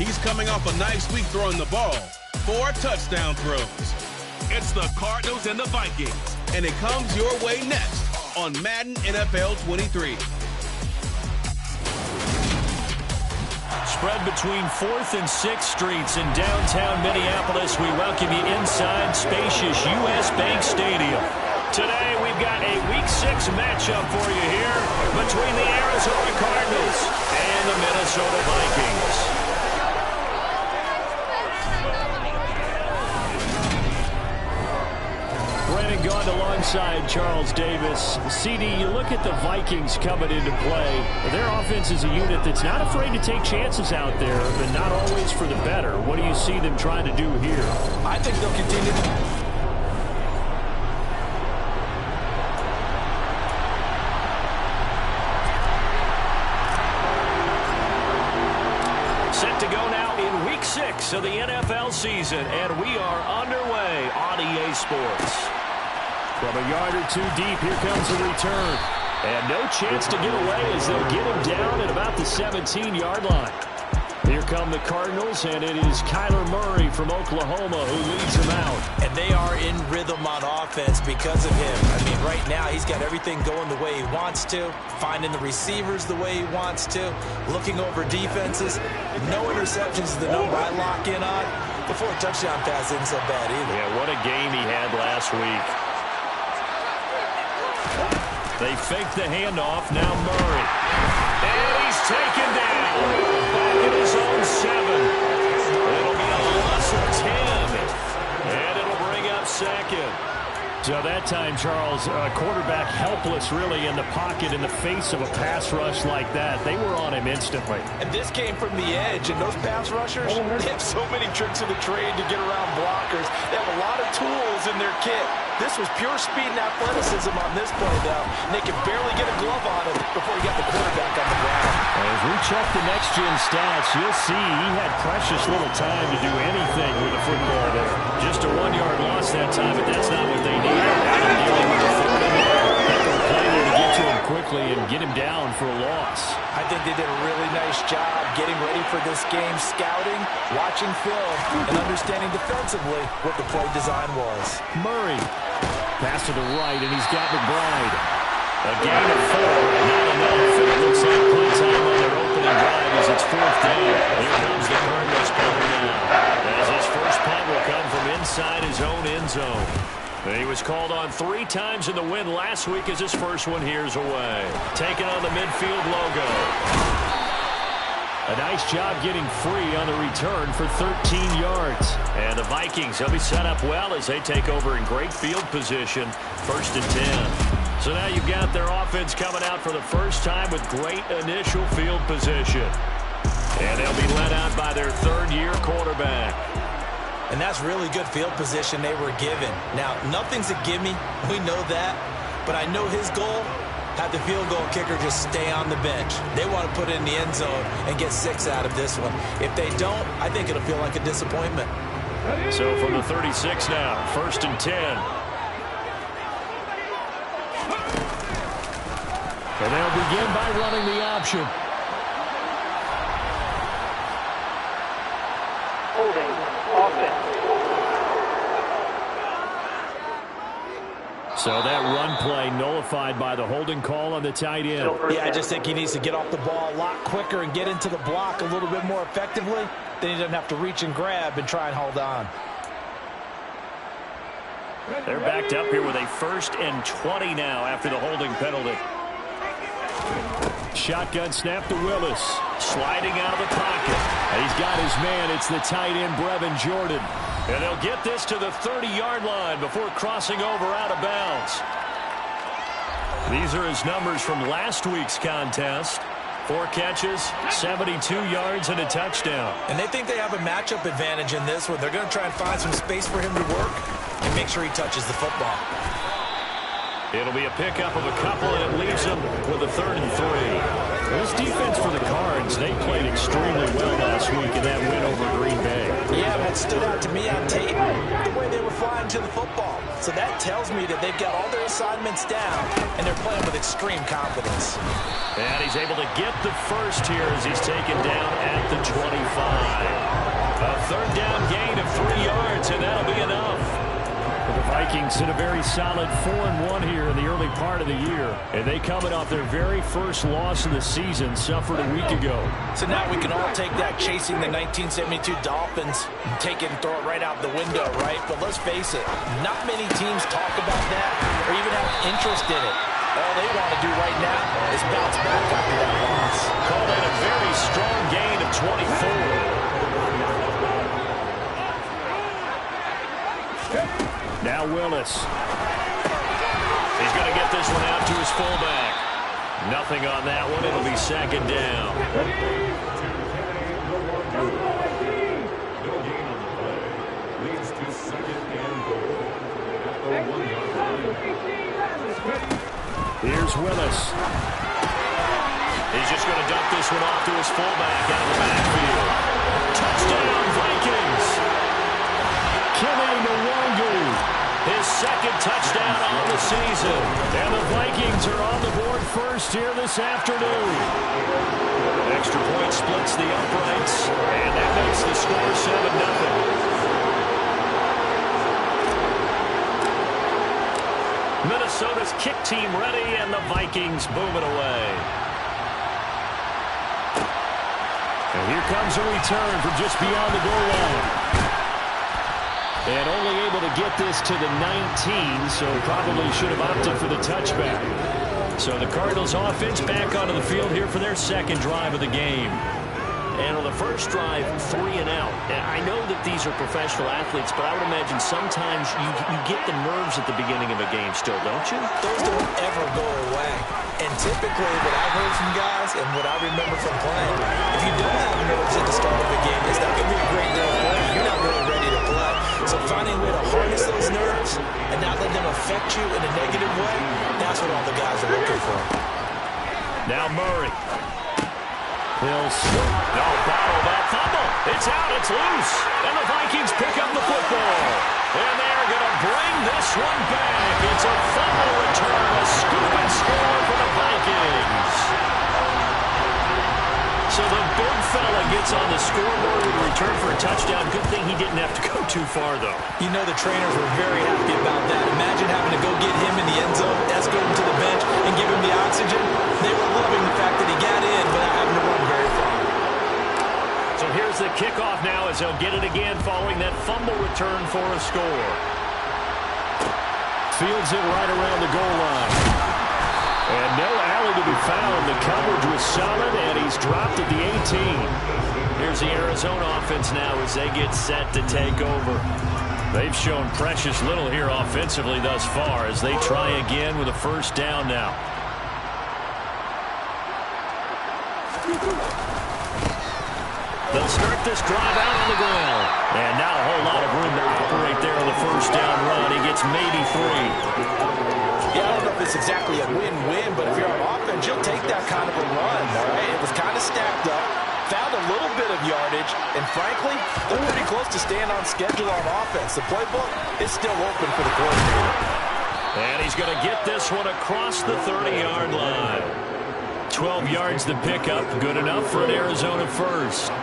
He's coming off a nice week throwing the ball. 4 touchdown throws. It's the Cardinals and the Vikings, and it comes your way next on Madden NFL 23. Spread between 4th and 6th Streets in downtown Minneapolis. We welcome you inside spacious U.S. Bank Stadium. Today we've got a Week 6 matchup for you here between the Arizona Cardinals and the Minnesota Vikings. Brandon Gaud alongside Charles Davis. CD, you look at the Vikings coming into play. Their offense is a unit that's not afraid to take chances out there, but not always for the better. What do you see them trying to do here? I think they'll continue to... Set to go now in Week 6 of the NFL season, and we are underway on EA Sports. From a yard or two deep, here comes the return. And no chance to get away as they'll get him down at about the 17-yard line. Here come the Cardinals, and it is Kyler Murray from Oklahoma who leads them out. And they are in rhythm on offense because of him. I mean, right now he's got everything going the way he wants to, finding the receivers the way he wants to, looking over defenses. No interceptions is the number I lock in on. The 4 touchdown pass isn't so bad either. Yeah, what a game he had last week. They fake the handoff. Now Murray. And he's taken down. Back in his own 7. It'll be a loss of 10. And it'll bring up 2nd. So that time, Charles, quarterback helpless really in the pocket in the face of a pass rush like that. They were on him instantly. And this came from the edge, and those pass rushers, they have so many tricks of the trade to get around blockers. They have a lot of tools in their kit. This was pure speed and athleticism on this play, though. And they could barely get a glove on him before he got the quarterback on the ground. As we check the next-gen stats, you'll see he had precious little time to do anything with the football there. Just a 1-yard loss that time, but that's not what they needed. Dealing with the 3rd and long. They were planning to get to him quickly and get him down for a loss. I think they did a really nice job getting ready for this game, scouting, watching film, and understanding defensively what the play design was. Murray. Pass to the right, and he's got McBride. A gain of 4, not enough. And it looks like play time on their opening drive as it's 4th down. Here comes the Cardinals punter now. As his first punt will come from inside his own end zone. He was called on 3 times in the win last week as his first one here's away. Taking on the midfield logo. A nice job getting free on the return for 13 yards. And the Vikings will be set up well as they take over in great field position. 1st and 10. So now you've got their offense coming out for the first time with great initial field position. And they'll be led out by their 3rd-year quarterback. And that's really good field position they were given. Now, nothing's a gimme. We know that. But I know his goal, have the field goal kicker just stay on the bench. They want to put it in the end zone and get 6 out of this one. If they don't, I think it'll feel like a disappointment. So from the 36 now, 1st and 10. And they'll begin by running the option. Holding offense. So that run play nullified by the holding call on the tight end. Yeah, I just think he needs to get off the ball a lot quicker and get into the block a little bit more effectively. Then he doesn't have to reach and grab and try and hold on. They're backed up here with a 1st and 20 now after the holding penalty. Shotgun snap to Willis. Sliding out of the pocket. And he's got his man. It's the tight end, Brevin Jordan. And they'll get this to the 30-yard line before crossing over out of bounds. These are his numbers from last week's contest. 4 catches, 72 yards, and a touchdown. And they think they have a matchup advantage in this one. They're going to try and find some space for him to work and make sure he touches the football. It'll be a pickup of a couple, and it leaves them with a 3rd and 3. This defense for the Cards, they played extremely well last week in that win over Green Bay. Yeah, what stood out to me on tape, the way they were flying to the football. So that tells me that they've got all their assignments down, and they're playing with extreme confidence. And he's able to get the first here as he's taken down at the 25. Vikings hit a very solid 4-1 here in the early part of the year. And they coming off their very first loss of the season, suffered a week ago. So now we can all take that chasing the 1972 Dolphins and take it and throw it right out the window, right? But let's face it, not many teams talk about that or even have interest in it. All they want to do right now is bounce back after that loss. Call that a very strong gain of 24. Now Willis. He's going to get this one out to his fullback. Nothing on that one. It'll be second down. Here's Willis. He's just going to dump this one off to his fullback out of the backfield. Touchdown, Vikings! Kenny Nwangu. His second touchdown on the season. And the Vikings are on the board first here this afternoon. Extra point splits the uprights, and that makes the score 7-0. Minnesota's kick team ready, and the Vikings boom it away. And here comes a return from just beyond the goal line. And only able to get this to the 19, so probably should have opted for the touchback. So the Cardinals offense back onto the field here for their second drive of the game. And on the first drive, 3 and out. And I know that these are professional athletes, but I would imagine sometimes you get the nerves at the beginning of a game still, don't you? Those don't ever go away. And typically what I've heard from guys and what I remember from playing, if you don't have nerves at the start of a game, it's not going to be a great day of play. You're not really ready to play. So finding a way to harness those nerves and not let them affect you in a negative way, that's what all the guys are looking for. Now Murray. He'll swoop. No, battle that fumble. It's out. It's loose. And the Vikings pick up the football. And they're going to bring this one back. It's a fumble return. A scoop and score for the Vikings. So the big fella gets on the scoreboard with a return for a touchdown. Good thing he didn't have to go too far, though. You know the trainers were very happy about that. Imagine having to go get him in the end zone, escort him to the bench, and give him the oxygen. They were loving the fact that he got in without having to run very far. So here's the kickoff now as they'll get it again following that fumble return for a score. Fields it right around the goal line. And no alley to be found. The coverage was solid, and he's dropped at the 18. Here's the Arizona offense now as they get set to take over. They've shown precious little here offensively thus far as they try again with a first down now. They'll start this drive out on the ground. And not a whole lot of room to operate there on the first down run. He gets maybe 3. Yeah, I don't know if it's exactly a win-win, but if you're on offense, you'll take that kind of a run, all right? It was kind of stacked up, found a little bit of yardage, and frankly, they're pretty close to staying on schedule on offense. The playbook is still open for the coordinator. And he's going to get this one across the 30-yard line. 12 yards to pick up, good enough for an Arizona first.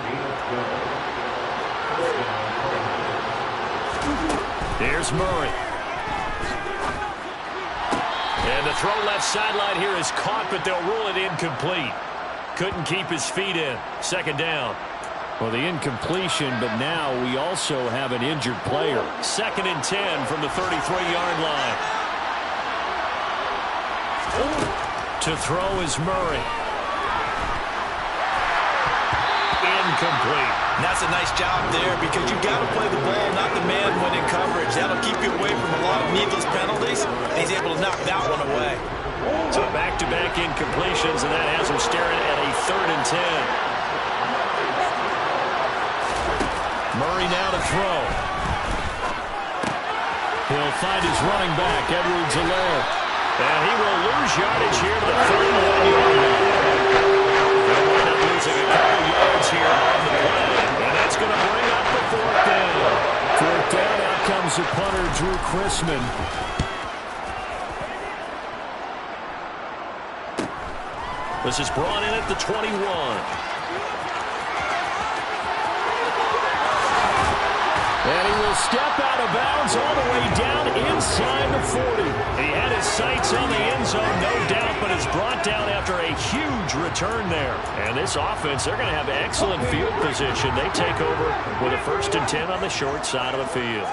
Here's Murray. And the throw left sideline here is caught, but they'll rule it incomplete. Couldn't keep his feet in. Second down. Well, the incompletion, but now we also have an injured player. 2nd and 10 from the 33-yard line. To throw is Murray. Incomplete. And that's a nice job there because you've got to play the ball, not the man when in coverage. That'll keep you away from a lot of needless penalties, and he's able to knock that one away. So back-to-back incompletions, and that has him staring at a 3rd and 10. Murray now to throw. He'll find his running back, Edwards-Helaire. And he will lose yardage here to the 31-yard line. They'll wind up losing a couple yards here on the play. And that's going to bring up the 4th down. 4th down, out comes the punter, Drew Chrisman. This is brought in at the 21. And he will step out of bounds all the way down inside the 40. He had his sights on the end zone, no doubt, but is brought down after a huge return there. And this offense, they're going to have excellent field position. They take over with a 1st and 10 on the short side of the field.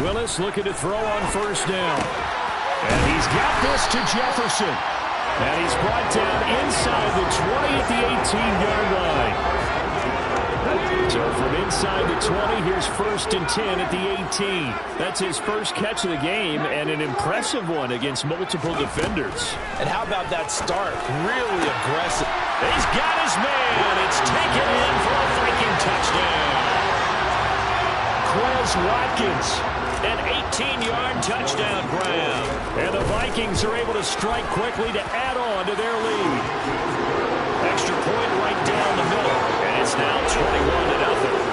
Willis looking to throw on 1st down. And he's got this to Jefferson. And he's brought down inside the 20 at the 18-yard line. So from inside the 20, here's 1st and 10 at the 18. That's his first catch of the game, and an impressive one against multiple defenders. And how about that start? Really aggressive. He's got his man. It's taken in for a Viking touchdown. Quez Watkins, an 18-yard touchdown grab. And the Vikings are able to strike quickly to add on to their lead. Extra point right down the middle, and it's now 21-0.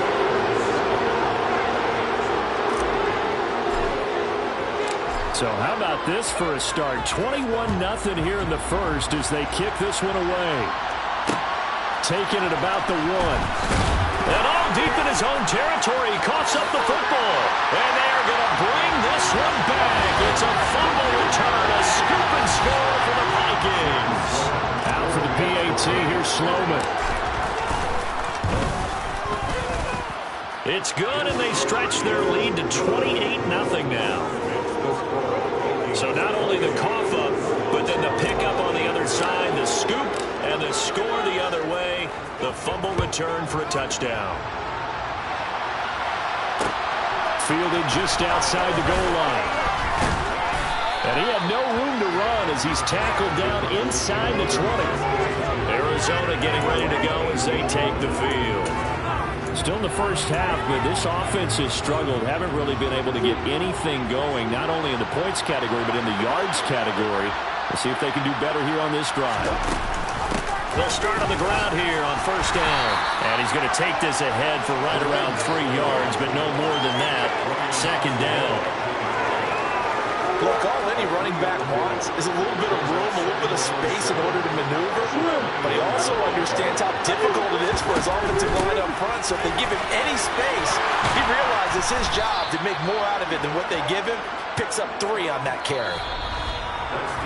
So how about this for a start? 21-0 here in the first as they kick this one away. Taking it about the 1. And all deep in his own territory, he coughs up the football. And they're going to bring this one back. It's a fumble return, a scoop and score for the Vikings. Out for the PAT, here's Sloman. It's good, and they stretch their lead to 28-0 now. So not only the cough up, but then the pickup on the other side, the scoop, and the score the other way. The fumble return for a touchdown. Fielded just outside the goal line. And he had no room to run as he's tackled down inside the 20. Arizona getting ready to go as they take the field. Still in the first half, but this offense has struggled. Haven't really been able to get anything going, not only in the points category, but in the yards category. Let's see if they can do better here on this drive. They'll start on the ground here on 1st down. And he's going to take this ahead for right around 3 yards, but no more than that. 2nd down. Look, all any running back wants is a little bit of room, a little bit of space in order to maneuver. But he also understands how difficult it is for his offensive line up front. So if they give him any space, he realizes his job to make more out of it than what they give him. Picks up 3 on that carry.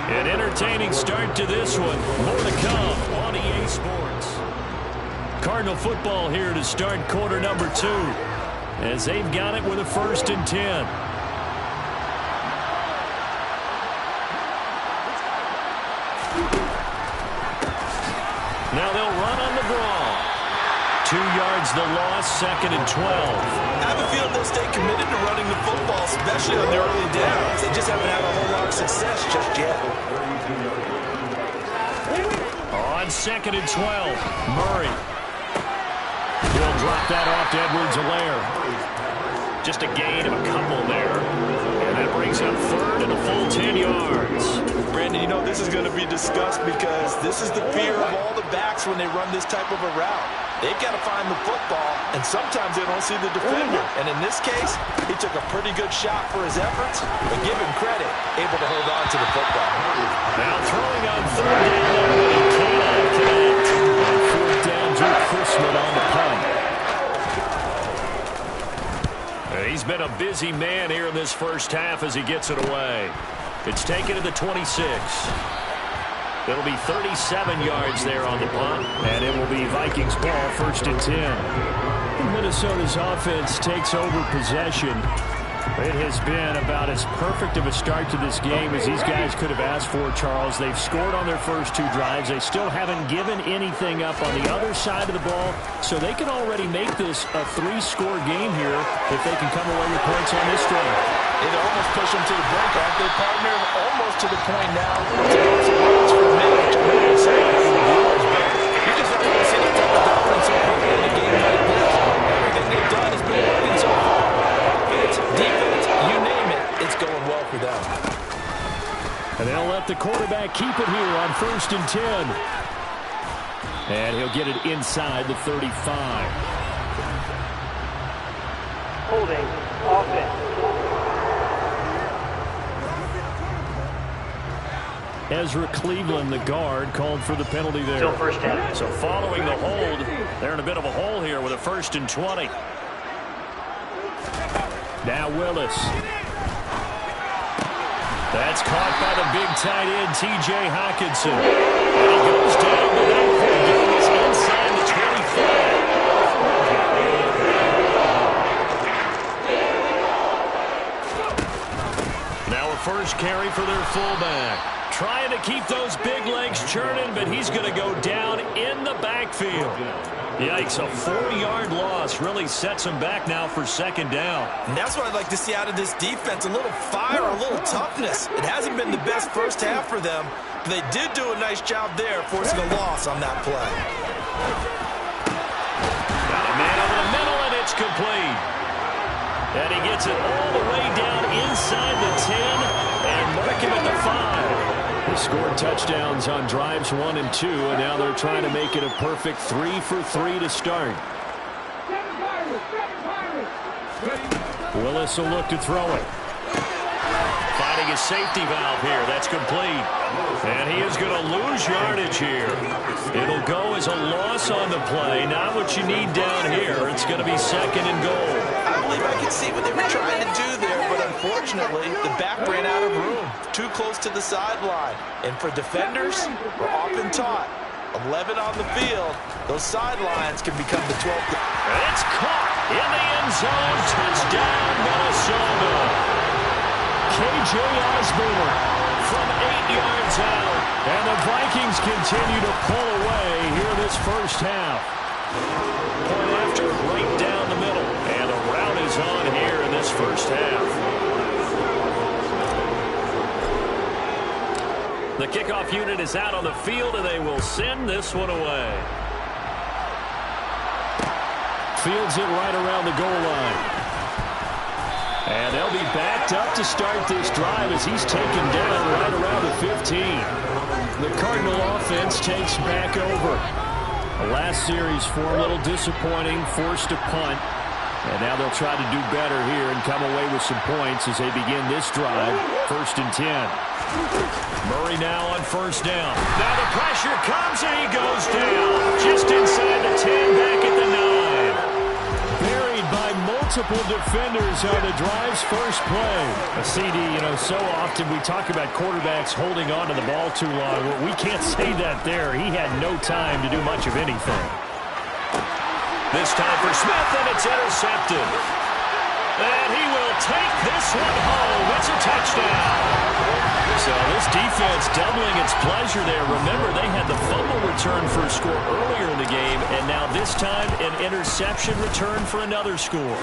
An entertaining start to this one. More to come on EA Sports. Cardinal football here to start quarter number 2. As they've got it with a 1st and 10. Now they'll run on the draw. 2 yards the loss, 2nd and 12. I have a feeling they'll stay committed to running the football, especially on the early downs. They just haven't had a whole lot of success just yet. On 2nd and 12, Murray. He'll drop that off to Edwards-Helaire. Just a gain of a couple there. And that brings up 3rd and a full 10 yards. Brandon, you know this is going to be discussed because this is the fear of all the backs when they run this type of a route. They've got to find the football, and sometimes they don't see the defender. And in this case, he took a pretty good shot for his efforts, but give him credit, able to hold on to the football. Now throwing on 3rd down, but he cannot connect. 4th down, Drew Chrisman on the punt. He's been a busy man here in this first half as he gets it away. It's taken to the 26. It'll be 37 yards there on the punt, and it will be Vikings ball, 1st and 10. Minnesota's offense takes over possession. It has been about as perfect of a start to this game as these guys could have asked for, Charles. They've scored on their first 2 drives. They still haven't given anything up on the other side of the ball, so they can already make this a 3-score game here if they can come away with points on this drive. They almost push them to the brink, aren't they, partner? Almost to the point now. It's a loss for a minute to really say it in the viewers, but you just not going to see that type of dominance so quickly in a game like this. Everything they've done has been working so far. Offense, defense, you name it, it's going well for them. And they'll let the quarterback keep it here on 1st and 10. And he'll get it inside the 35. Holding offense. Ezra Cleveland, the guard, called for the penalty there. Still 1st down. So following the hold, they're in a bit of a hole here with a 1st and 20. Now Willis. That's caught by the big tight end, T.J. Hockenson. And he goes down to that point. He's inside the 25. Now a first carry for their fullback. Trying to keep those big legs churning, but he's going to go down in the backfield. Yikes, a 4-yard loss really sets him back now for second down. And that's what I'd like to see out of this defense, a little fire, a little toughness. It hasn't been the best first half for them, but they did do a nice job there forcing a loss on that play. Got a man over the middle, and it's complete. And he gets it all the way down inside the 10 and mark him at the 5. They scored touchdowns on drives 1 and 2, and now they're trying to make it a perfect 3 for 3 to start. Willis will look to throw it. Finding a safety valve here. That's complete. And he is going to lose yardage here. It'll go as a loss on the play. Not what you need down here. It's going to be second and goal. I believe I can see what they were trying to do there, but unfortunately, the back ran out of room. Too close to the sideline. And for defenders, we're often taught, 11 on the field, those sidelines can become the 12th. It's caught in the end zone. Touchdown, Minnesota. K.J. Osborne from 8 yards out. And the Vikings continue to pull away here this first half. Point after, right down the middle. And a route is on here in this first half. The kickoff unit is out on the field, and they will send this one away. Fields it right around the goal line. And they'll be backed up to start this drive as he's taken down right around the 15. The Cardinal offense takes back over. The last series for a little disappointing, forced a punt. And now they'll try to do better here and come away with some points as they begin this drive. 1st and 10. Murray now on first down. Now the pressure comes and he goes down. Just inside the 10, back at the 9. Buried by multiple defenders on the drive's first play. A CD, so often we talk about quarterbacks holding on to the ball too long. Well, we can't say that there. He had no time to do much of anything. This time for Smith, and it's intercepted. And he will take this one home. It's a touchdown. So this defense doubling its pleasure there. Remember, they had the fumble return for a score earlier in the game, and now this time an interception return for another score.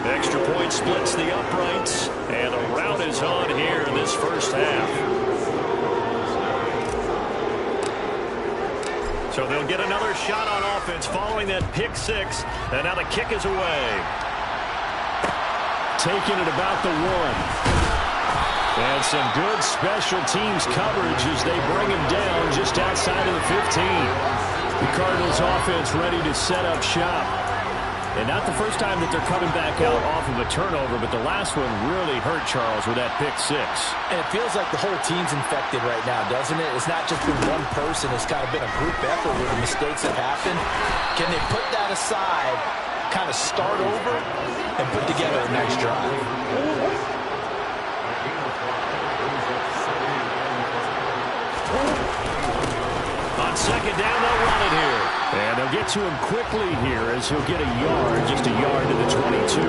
Extra point splits the uprights, and a route is on here in this first half. So they'll get another shot on offense following that pick 6, and now the kick is away. Taking it about the 1. And some good special teams coverage as they bring him down just outside of the 15. The Cardinals offense ready to set up shop. And not the first time that they're coming back out off of a turnover, but the last one really hurt Charles with that pick 6. And it feels like the whole team's infected right now, doesn't it? It's not just been one person. It's kind of been a group effort where the mistakes have happened. Can they put that aside, kind of start over, and put together a nice drive? On second down, they'll run it here. And they'll get to him quickly here as he'll get a yard, just a yard to the 22.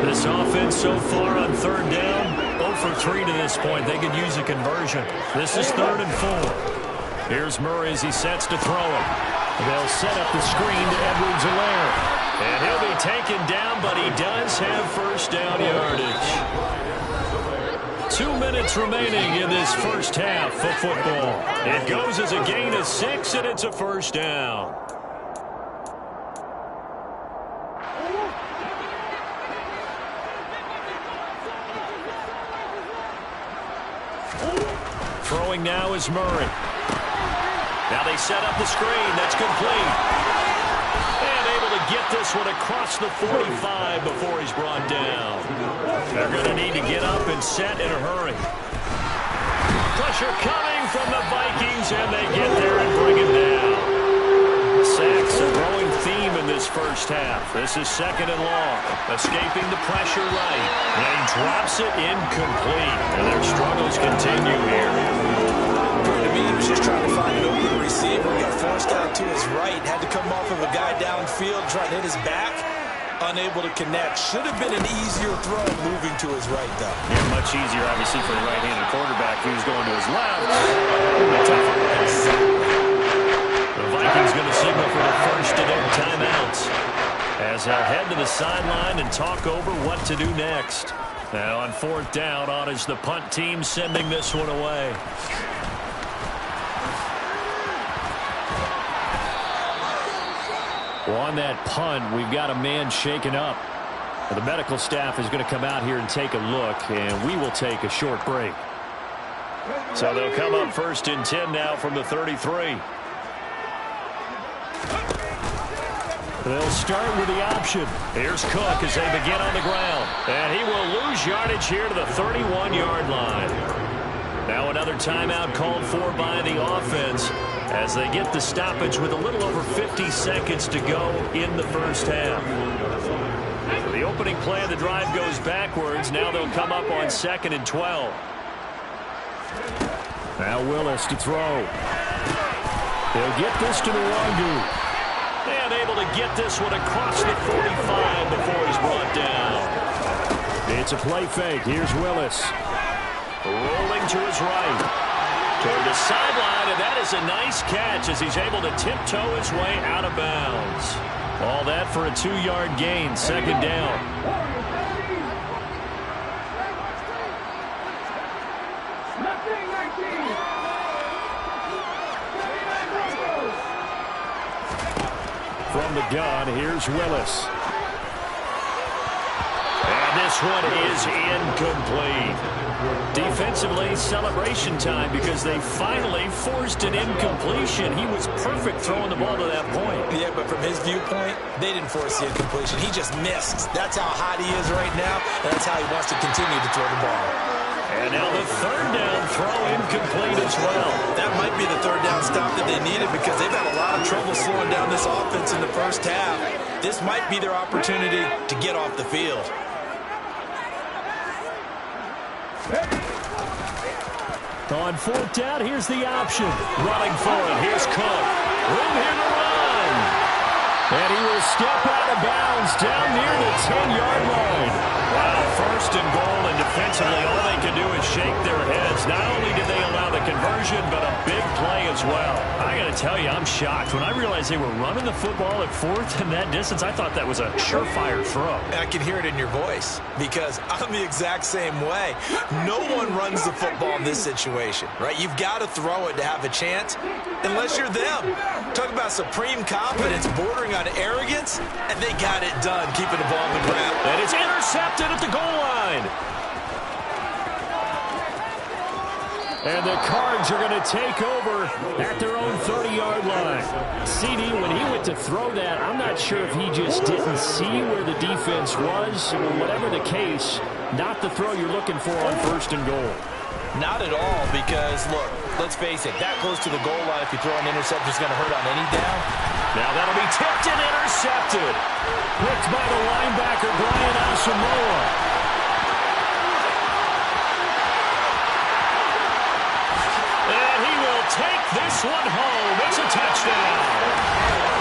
This offense so far on third down, 0 for 3 to this point. They could use a conversion. This is 3rd and 4. Here's Murray as he sets to throw it. They'll set up the screen to Edwards-Helaire. And he'll be taken down, but he does have first down yardage. 2 minutes remaining in this first half of football. It goes as a gain of 6, and it's a first down. Throwing now is Murray. Now they set up the screen. That's complete. And able to get this one across the 45 before he's brought down. They're going to need to get up and set in a hurry. Pressure coming from the Vikings, and they get there and bring him down. Sacks a growing theme in this first first half. This is 2nd and long. Escaping the pressure right. And he drops it incomplete. And their struggles continue here. To me, he was just trying to find an open receiver. He got forced out to his right. Had to come off of a guy downfield, trying to hit his back. Unable to connect. Should have been an easier throw moving to his right, though. Yeah, much easier, obviously, for a right-handed quarterback who's going to his left. The Vikings going to signal for the first of their timeouts, as they'll head to the sideline and talk over what to do next. Now on 4th down, on is the punt team sending this one away. Well, on that punt, we've got a man shaken up. The medical staff is going to come out here and take a look, and we will take a short break. So they'll come up 1st and 10 now from the 33. They'll start with the option. Here's Cook as they begin on the ground. And he will lose yardage here to the 31-yard line. Now another timeout called for by the offense as they get the stoppage with a little over 50 seconds to go in the first half. So the opening play of the drive goes backwards. Now they'll come up on 2nd and 12. Now Willis to throw. He'll get this to Nwangu. And able to get this one across the 45 before he's brought down. It's a play fake. Here's Willis. Rolling to his right. Toward the sideline, and that is a nice catch as he's able to tiptoe his way out of bounds. All that for a 2-yard gain, 2nd down. From the gun, here's Willis. And this one is incomplete. Defensively, celebration time because they finally forced an incompletion. He was perfect throwing the ball to that point. Yeah, but from his viewpoint, they didn't force the incompletion. He just missed. That's how hot he is right now, and that's how he wants to continue to throw the ball. And now the 3rd down throw incomplete as well. That might be the 3rd down stop that they needed because they've had a lot of trouble slowing down this offense in the first half. This might be their opportunity to get off the field. On 4th down, here's the option. Running for it. Here's Cook. Room here to run. And he will step out of bounds down near the 10-yard line. Wow, 1st and goal, and defensively all they can do is shake their heads. Not only did they allow the conversion, but a big play as well. I got to tell you, I'm shocked. When I realized they were running the football at 4th and that distance, I thought that was a surefire throw. I can hear it in your voice because I'm the exact same way. No one runs the football in this situation, right? You've got to throw it to have a chance unless you're them. Talk about supreme confidence bordering on arrogance, and they got it done, keeping the ball on the ground. And it's intercepted at the goal line. And the Cards are going to take over at their own 30-yard line. CD, when he went to throw that, I'm not sure if he just didn't see where the defense was. Whatever the case, not the throw you're looking for on 1st and goal. Not at all, because, look, let's face it, that close to the goal line, if you throw an interception, it's going to hurt on any down. Now that'll be tipped and intercepted. Picked by the linebacker, Brian Asamoah. And he will take this one home. It's a touchdown.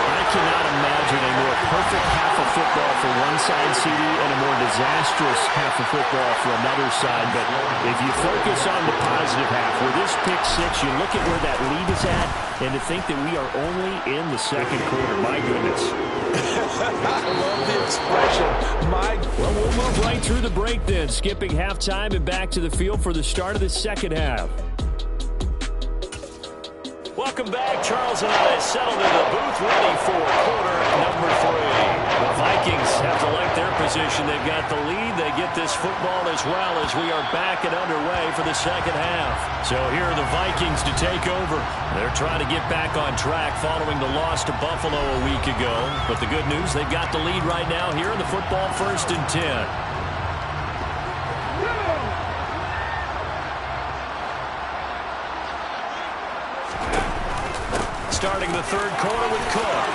I cannot imagine a more perfect half of football for one side, CD, and a more disastrous half of football for another side. But if you focus on the positive half, with this pick six, you look at where that lead is at, and to think that we are only in the 2nd quarter. My goodness. I love the expression. Well, we'll move right through the break then, skipping halftime and back to the field for the start of the 2nd half. Welcome back. Charles and I settled in the booth ready for quarter number 3. The Vikings have to like their position. They've got the lead. They get this football as well as we are back and underway for the 2nd half. So here are the Vikings to take over. They're trying to get back on track following the loss to Buffalo a week ago. But the good news, they've got the lead right now here in the football 1st and 10. Starting the 3rd quarter with Cook.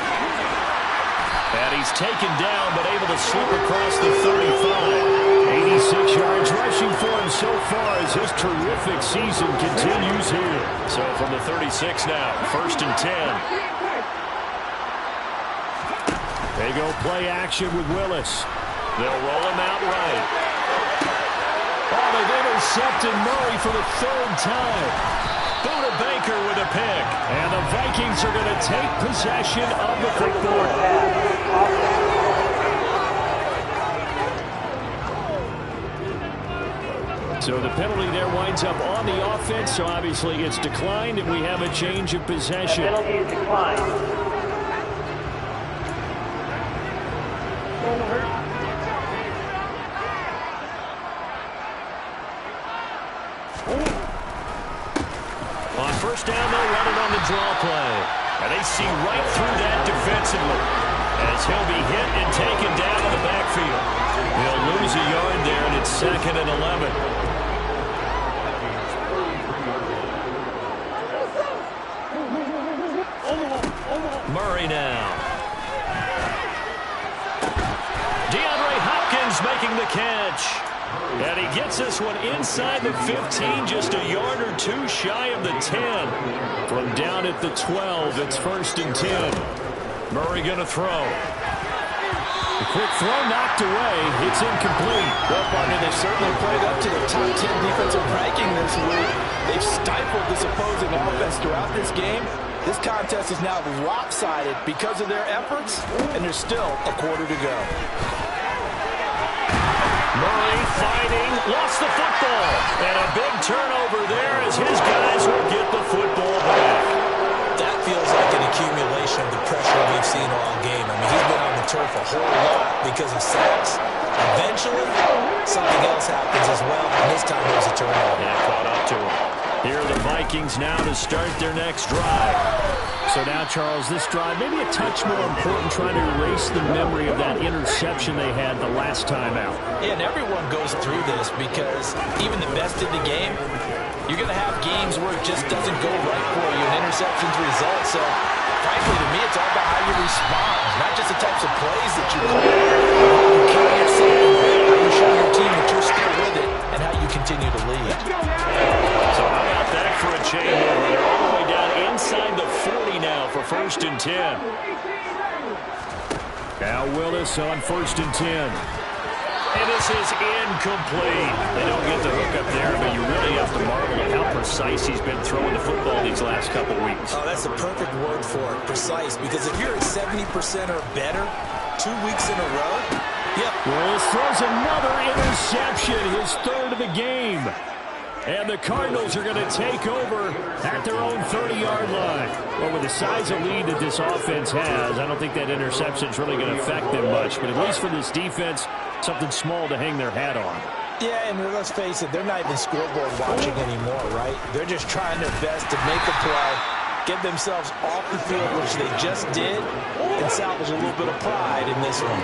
And he's taken down, but able to slip across the 35. 86 yards rushing for him so far as his terrific season continues here. So from the 36 now, 1st and 10. They go play action with Willis. They'll roll him out right. Oh, they've intercepted Murray for the 3rd time. Buda Baker with a pick. And the Vikings are going to take possession of the football. So the penalty there winds up on the offense. So obviously it's declined, and we have a change of possession. That penalty is declined. On 1st down, they'll run it on the draw play. And they see right through that defensively as he'll be hit and taken down in the backfield. He'll lose a yard there, and it's 2nd and 11. Murray now. DeAndre Hopkins making the catch. And he gets this one inside the 15, just a yard or 2 shy of the 10. From down at the 12, it's 1st and 10. Murray going to throw. The quick throw knocked away. It's incomplete. Well, partner, they certainly played up to the top 10 defensive ranking this week. They've stifled this opposing offense throughout this game. This contest is now lopsided because of their efforts, and there's still a quarter to go. Murray fighting, lost the football. And a big turnover there as his guys will get the football back. That feels like an accumulation of the pressure we've seen all game. I mean, he's been on the turf a whole lot because of sacks. Eventually, something else happens as well, and this time it was a turnover. Yeah, caught up to him. Here are the Vikings now to start their next drive. So now, Charles, this drive maybe a touch more important, trying to erase the memory of that interception they had the last time out. Yeah, and everyone goes through this because even the best in the game, you're going to have games where it just doesn't go right for you, and interceptions result. So, frankly, to me, it's all about how you respond, not just the types of plays that you call. You carry yourself, how you show your team that you're still with it, and how you continue to lead. So how about that for a changeover? They're all the way down inside the 40 now for 1st and 10. Now Willis on 1st and 10. And this is incomplete. They don't get the hook up there, but you really have to marvel at how precise he's been throwing the football these last couple weeks. Oh, that's the perfect word for it, precise. Because if you're at 70% or better 2 weeks in a row, yep. Willis throws another interception, his 3rd of the game. And the Cardinals are going to take over at their own 30-yard line. Well, with the size of lead that this offense has, I don't think that interception is really going to affect them much. But at least for this defense, something small to hang their hat on. Yeah, and let's face it, they're not even scoreboard watching anymore, right? They're just trying their best to make a play, get themselves off the field, which they just did, and salvage a little bit of pride in this one.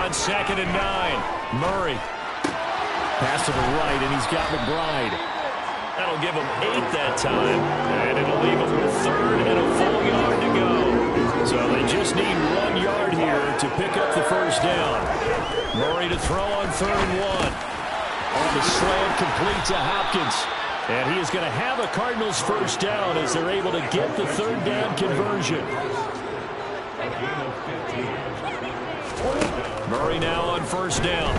On 2nd and 9, Murray. Pass to the right, and he's got McBride. That'll give him 8 that time, and it'll leave him with 3rd and a full yard to go. So they just need 1 yard here to pick up the 1st down. Murray to throw on 3rd and 1. On the slant, complete to Hopkins. And he is going to have a Cardinals 1st down as they're able to get the 3rd down conversion. Murray now on 1st down.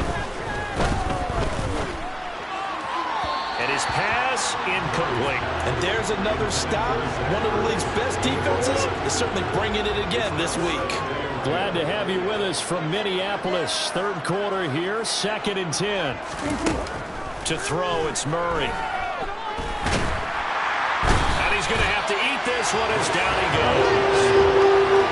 And his pass incomplete. And there's another stop. One of the league's best defenses is certainly bringing it again this week. Glad to have you with us from Minneapolis. 3rd quarter here, 2nd and 10. To throw, it's Murray. And he's going to have to eat this one as down he goes.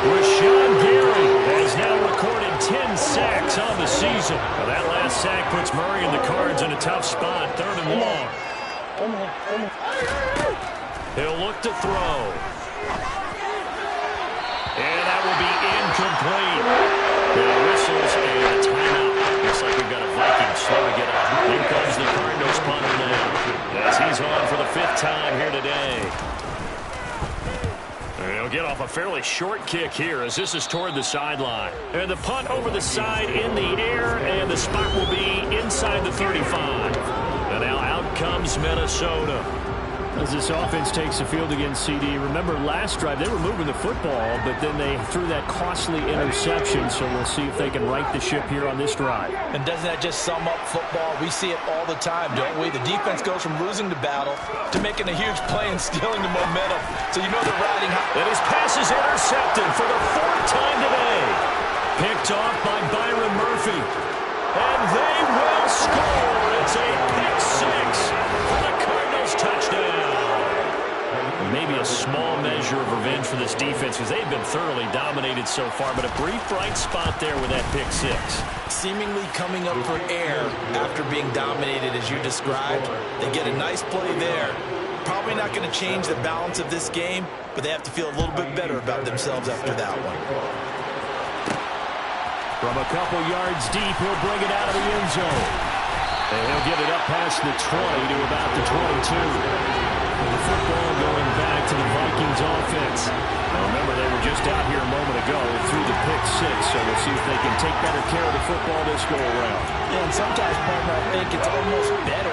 Rashawn Gary has now recorded 10 sacks on the season. Well, that last sack puts Murray and the Cards in a tough spot, 3rd and long. He'll look to throw. And that will be incomplete. Now whistles and a timeout. Looks like we've got a Viking slow to get up. Here comes the Cardinals punter now, as he's on for the 5th time here today. They'll get off a fairly short kick here as this is toward the sideline. And the punt over the side in the air, and the spot will be inside the 35. And now out comes Minnesota. As this offense takes the field against CD, remember last drive they were moving the football, but then they threw that costly interception, so we'll see if they can right the ship here on this drive. And doesn't that just sum up football? We see it all the time, don't we? The defense goes from losing the battle to making a huge play and stealing the momentum. So you know they're riding high. And his pass is intercepted for the 4th time today. Picked off by Byron Murphy. And they will score. It's a pick 6 for the Cardinals touchdown. Maybe a small measure of revenge for this defense because they've been thoroughly dominated so far, but a brief bright spot there with that pick 6. Seemingly coming up for air after being dominated as you described. They get a nice play there. Probably not going to change the balance of this game, but they have to feel a little bit better about themselves after that one. From a couple yards deep, he'll bring it out of the end zone. And he'll get it up past the 20 to about the 22. The football going back to the Vikings offense. Now remember, they were just out here a moment ago through the pick 6, so we'll see if they can take better care of the football this go around. Yeah, and sometimes, partner, I think it's almost better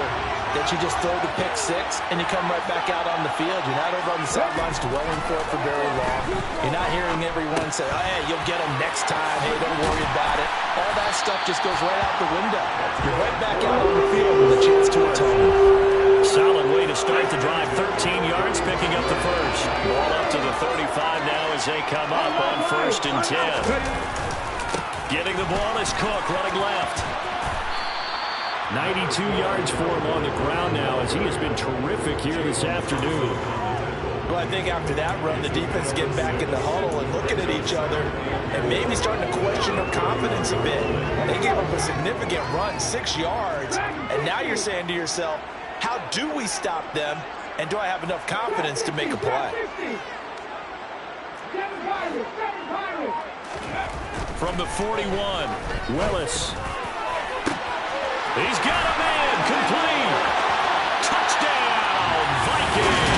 that you just throw the pick 6 and you come right back out on the field. You're not over on the sidelines dwelling for it for very long. You're not hearing everyone say, oh, hey, you'll get them next time. Hey, don't worry about it. All that stuff just goes right out the window. You're right back out on the field with a chance to atone. Solid way to start the drive. 13 yards, picking up the first. Ball up to the 35 now as they come up on 1st and 10. Getting the ball is Cook running left. 92 yards for him on the ground now as he has been terrific here this afternoon. Well, I think after that run, the defense is getting back in the huddle and looking at each other and maybe starting to question their confidence a bit. They gave up a significant run, 6 yards, and now you're saying to yourself, how do we stop them, and do I have enough confidence to make a play? From the 41, Willis. He's got a man, complete. Touchdown, Vikings.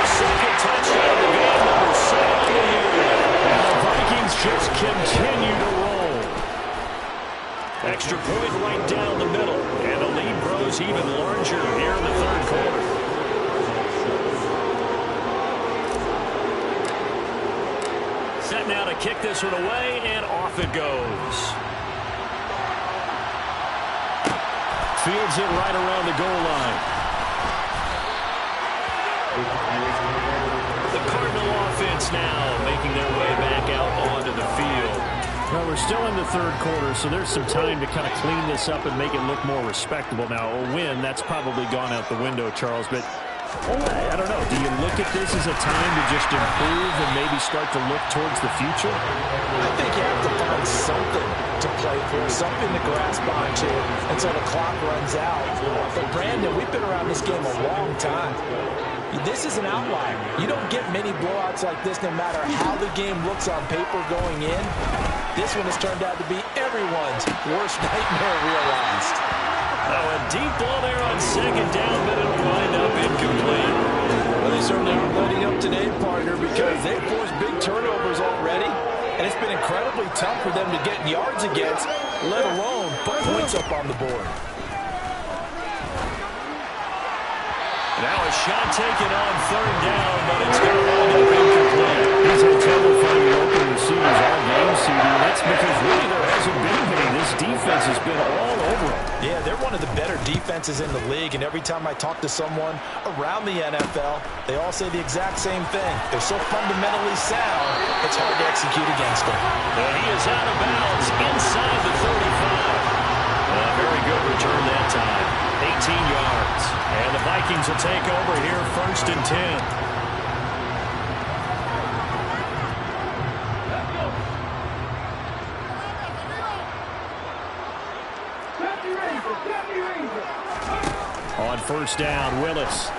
Second touchdown of the game, number 7 of the year. And the Vikings just continue to roll. Extra point right down the middle, and the lead grows even larger here in the 3rd quarter. Set now to kick this one away, and off it goes. Fields it right around the goal line. The Cardinal offense now making their way back out onto the field. Well, we're still in the 3rd quarter, so there's some time to kind of clean this up and make it look more respectable. Now, a win, that's probably gone out the window, Charles, but I don't know. Do you look at this as a time to just improve and maybe start to look towards the future? I think you have to find something to play for, something to grasp onto until the clock runs out. But, Brandon, we've been around this game a long time. This is an outlier. You don't get many blowouts like this no matter how the game looks on paper going in. This one has turned out to be everyone's worst nightmare realized. Oh, a deep ball there on 2nd down, but it'll wind up incomplete. Well, they certainly aren't letting up today, partner, because they've forced big turnovers already, and it's been incredibly tough for them to get yards against, let alone put points up on the board. Now a shot taken on 3rd down, but it's going to wind up incomplete. He's had trouble finding open receivers all game, CD. That's because really there hasn't been any. This defense has been all over them. Yeah, they're one of the better defenses in the league, and every time I talk to someone around the NFL, they all say the exact same thing. They're so fundamentally sound, it's hard to execute against them. And he is out of bounds inside the 35. Very good return that time. 18 yards. And the Vikings will take over here 1st and 10. On 1st down, Willis.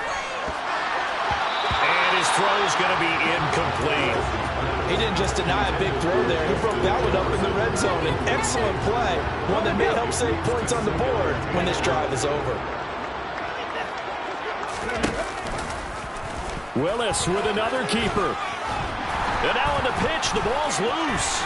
And his throw's going to be incomplete. He didn't just deny a big throw there. He broke that one up in the red zone. An excellent play, one that may help save points on the board when this drive is over. Willis with another keeper. And now on the pitch, the ball's loose.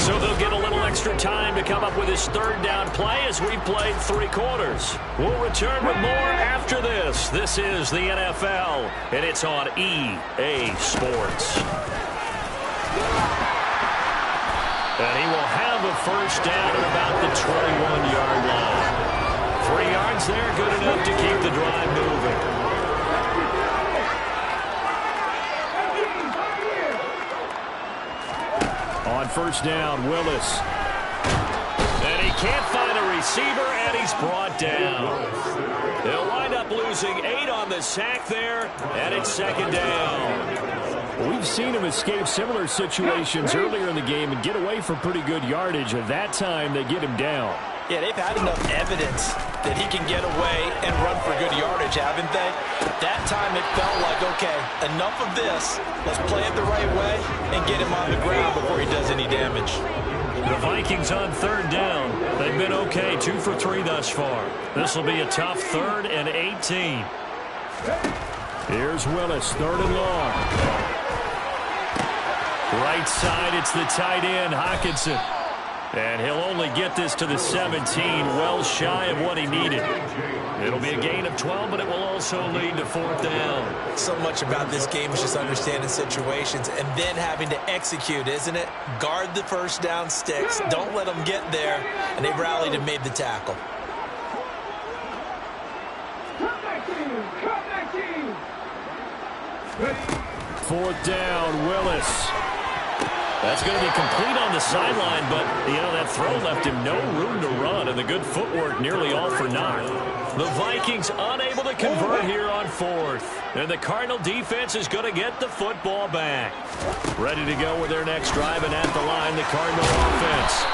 So they'll get a little extra time to come up with his third down play as we played 3 quarters. We'll return with more after this. This is the NFL, and it's on EA Sports. And he will have a first down at about the 21-yard line. 3 yards there, good enough to keep the drive moving. On first down, Willis. And he can't find a receiver, and he's brought down. They'll wind up losing 8 on the sack there, and it's second down. We've seen him escape similar situations earlier in the game and get away from pretty good yardage. At that time, they get him down. Yeah, they've had enough evidence that he can get away and run for good yardage, haven't they? That time it felt like, okay, enough of this. Let's play it the right way and get him on the ground before he does any damage. The Vikings on third down. They've been okay, 2 for 3 thus far. This will be a tough 3rd and 18. Here's Willis, 3rd and long. Right side, it's the tight end, Hockenson. And he'll only get this to the 17, well shy of what he needed. It'll be a gain of 12, but it will also lead to 4th down. So much about this game is just understanding situations and then having to execute, isn't it? Guard the first down sticks. Don't let them get there. And they've rallied and made the tackle. Fourth down, Willis. That's going to be complete on the sideline, but, that throw left him no room to run, and the good footwork nearly all for naught. The Vikings unable to convert here on 4th, and the Cardinal defense is going to get the football back. Ready to go with their next drive, and at the line, the Cardinal offense.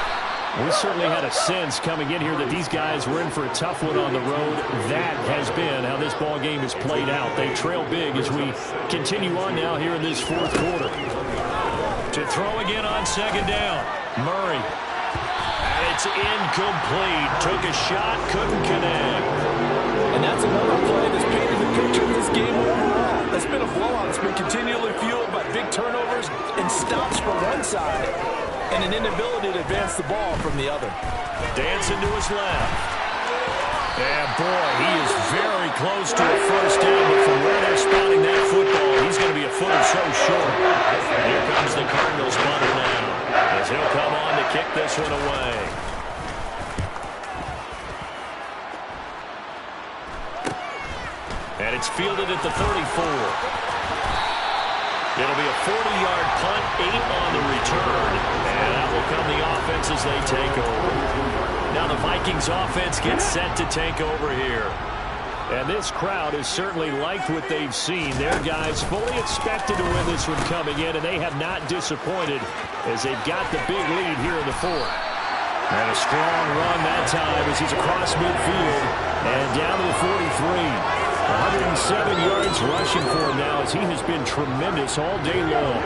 We certainly had a sense coming in here that these guys were in for a tough one on the road. That has been how this ball game has played out. They trail big as we continue on now here in this 4th quarter. To throw again on second down, Murray. And it's incomplete. Took a shot, couldn't connect. And that's another play that's painted the picture of this game overall. That's been a blowout. It's been continually fueled by big turnovers and stops from one side and an inability to advance the ball from the other. Dancing to his left. And boy, he is very close to a first down, but from where they're spotting that football, he's going to be a foot or so short. Here comes the Cardinals punter now, as he'll come on to kick this one away. And it's fielded at the 34. It'll be a 40-yard punt, 8 on the return, and out will come the offense as they take over. Now the Vikings offense gets set to take over here. And this crowd has certainly liked what they've seen. Their guys fully expected to win this one coming in, and they have not disappointed as they've got the big lead here in the 4th. And a strong run that time as he's across midfield and down to the 43. 107 yards rushing for him now as he has been tremendous all day long.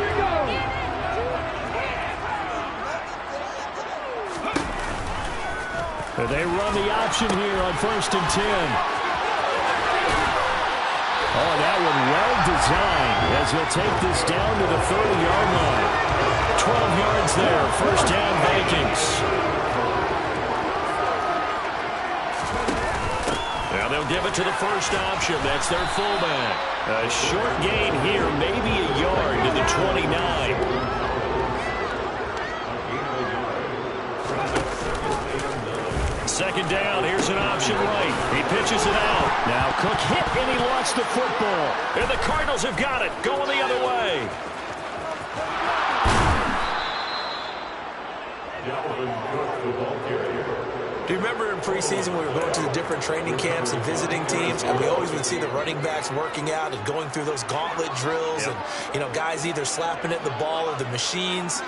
They run the option here on 1st and 10. Oh, that one well designed as he'll take this down to the 30-yard line. 12 yards there, first down Vikings. Now they'll give it to the first option. That's their fullback. A short gain here, maybe a yard to the 29. Second down, here's an option right. He pitches it out. Now Cook hit and he lost the football. And the Cardinals have got it, going the other way. Do you remember in preseason we were going to the different training camps and visiting teams, and we always would see the running backs working out and going through those gauntlet drills, and guys either slapping at the ball or the machines.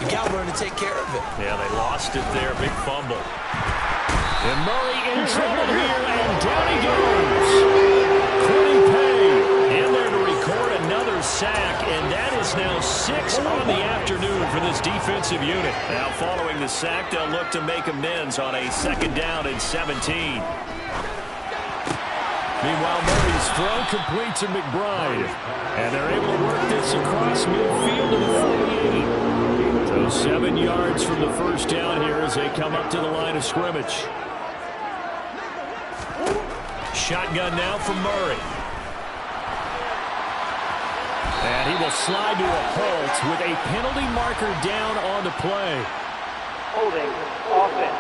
You got to learn to take care of it. Yeah, they lost it there. Big fumble. And Murray in trouble here, and down he goes. Quiddy Pay in there to record another sack, and that is now 6 on the afternoon for this defensive unit. Now following the sack, they'll look to make amends on a 2nd down and 17. Meanwhile, Murray's throw complete to McBride. And they're able to work this across midfield to the 48. So 7 yards from the first down here as they come up to the line of scrimmage. Shotgun now from Murray. And he will slide to a halt with a penalty marker down on the play. Holding. Offense.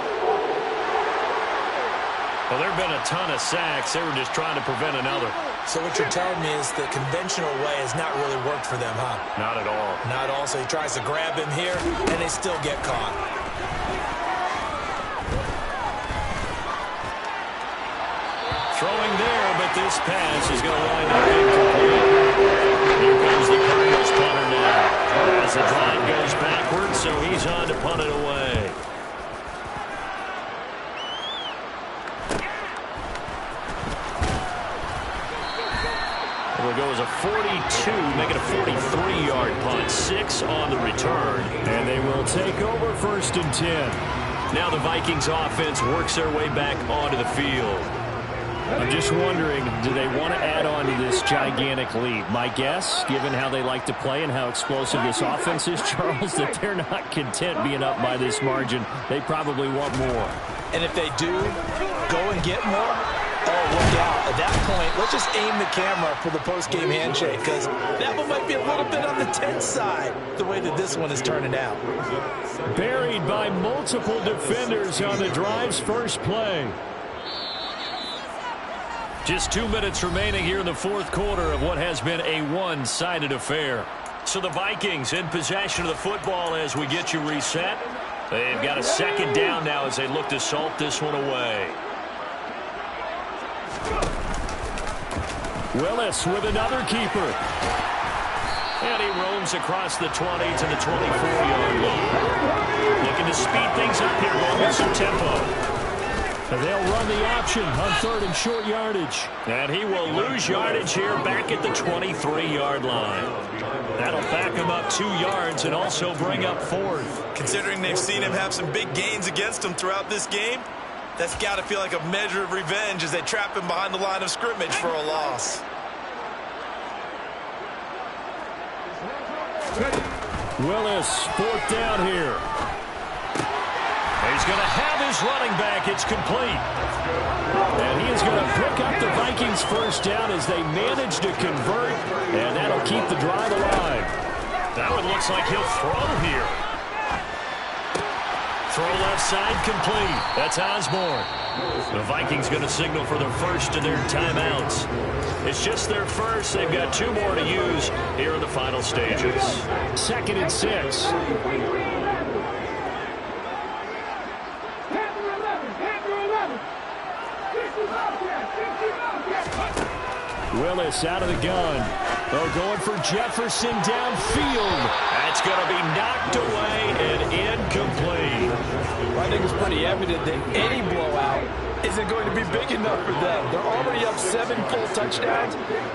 Well, there have been a ton of sacks. They were just trying to prevent another. So what you're telling me is the conventional way has not really worked for them, huh? Not at all. Not at all. So he tries to grab him here, and they still get caught. Throwing there, but this pass is going to wind up incomplete. Here comes the Cardinals punter now. As the drive goes backwards, so he's on to punt it away. It'll go as a 42, make it a 43-yard punt. 6 on the return. And they will take over 1st and 10. Now the Vikings offense works their way back onto the field. I'm just wondering, do they want to add on to this gigantic lead? My guess, given how they like to play and how explosive this offense is, Charles, that they're not content being up by this margin. They probably want more. And if they do go and get more, oh, look out. At that point, let's just aim the camera for the post-game handshake, because that one might be a little bit on the tense side, the way that this one is turning out. Buried by multiple defenders on the drive's first play. Just 2 minutes remaining here in the 4th quarter of what has been a one-sided affair. So the Vikings in possession of the football as we get you reset. They've got a 2nd down now as they look to salt this one away. Willis with another keeper. And he roams across the 20 to the 24-yard line. Looking to speed things up here, going with some tempo. And they'll run the option on 3rd and short yardage. And he will lose yardage here back at the 23-yard line. That'll back him up 2 yards and also bring up 4th. Considering they've seen him have some big gains against him throughout this game, that's got to feel like a measure of revenge as they trap him behind the line of scrimmage for a loss. Willis, 4th down here. He's going to have his running back. It's complete. And he is going to pick up the Vikings' 1st down as they manage to convert. And that'll keep the drive alive. That one looks like he'll throw here. Throw left side complete. That's Osborne. The Vikings going to signal for their first of their timeouts. It's just their first. They've got 2 more to use here in the final stages. 2nd and 6. Willis out of the gun. Oh, going for Jefferson downfield. That's going to be knocked away and incomplete. I think it's pretty evident that any blowout isn't going to be big enough for them. They're already up 7 full touchdowns,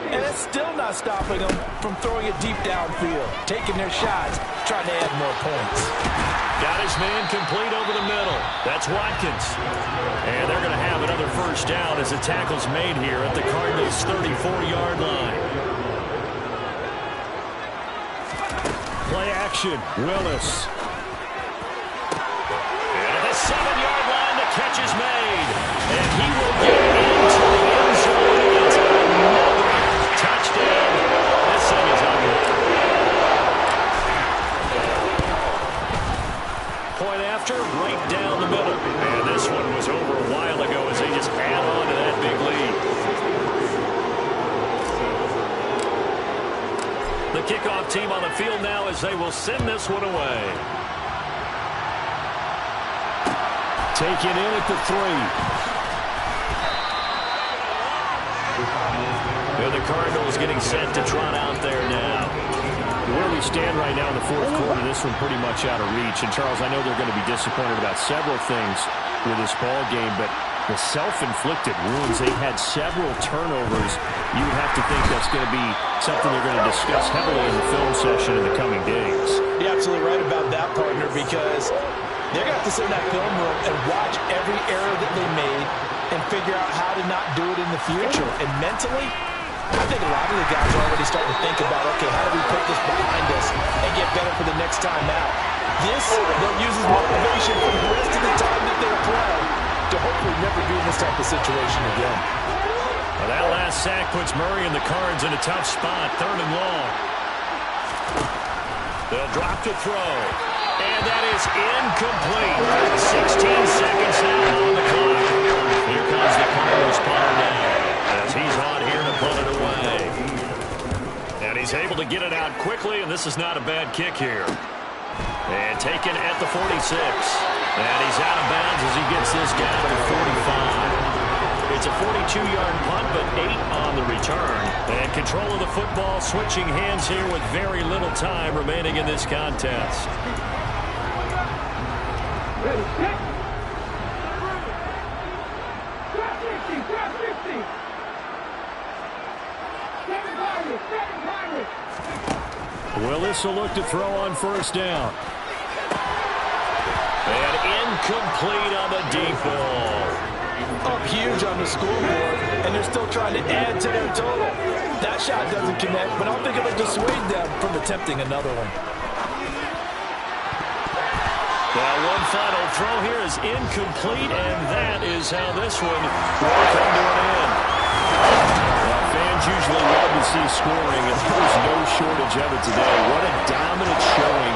and it's still not stopping them from throwing it deep downfield, taking their shots, trying to add more points. Got his man complete over the middle. That's Watkins. And they're going to have another 1st down as the tackle's made here at the Cardinals' 34-yard line. Play action. Willis. And at the 7-yard line, the catch is made. And he will get into the end zone. It's another touchdown. This thing is ugly. Point after, right down the middle. And this one was over a while ago as they just add on to that big lead. The kickoff team on the field now as they will send this one away. Taken in at the 3. And the Cardinals getting set to trot out there now. Where we stand right now in the 4th quarter, this one pretty much out of reach. And, Charles, I know they're going to be disappointed about several things with this ball game, but The self-inflicted wounds. They had several turnovers. You would have to think that's going to be something they're going to discuss heavily in the film session in the coming days. You're absolutely right about that, partner, because they're going to have to sit in that film room and watch every error that they made and figure out how to not do it in the future. And mentally, I think a lot of the guys are already starting to think about, okay, how do we put this behind us and get better for the next time out? This, they'll use as motivation for the rest of the time that they'll play to hopefully never be in this type of situation again. Well, that last sack puts Murray and the Cards in a tough spot, 3rd and long. They'll drop to throw, and that is incomplete. 16 seconds now on the clock. Here comes the Cardinals punter now, as he's on here to pull it away. And he's able to get it out quickly, and this is not a bad kick here. And taken at the 46. And he's out of bounds as he gets this down to the 45. It's a 42-yard punt, but 8 on the return. And control of the football switching hands here with very little time remaining in this contest. Willis will look to throw on 1st down. And incomplete on the deep ball. Up huge on the scoreboard, and they're still trying to add to their total. That shot doesn't connect, but I don't think it'll dissuade them from attempting another one. Well, one final throw here is incomplete, and that is how this one will come to an end. Well, fans usually love to see scoring, and there's no shortage of it today. What a dominant showing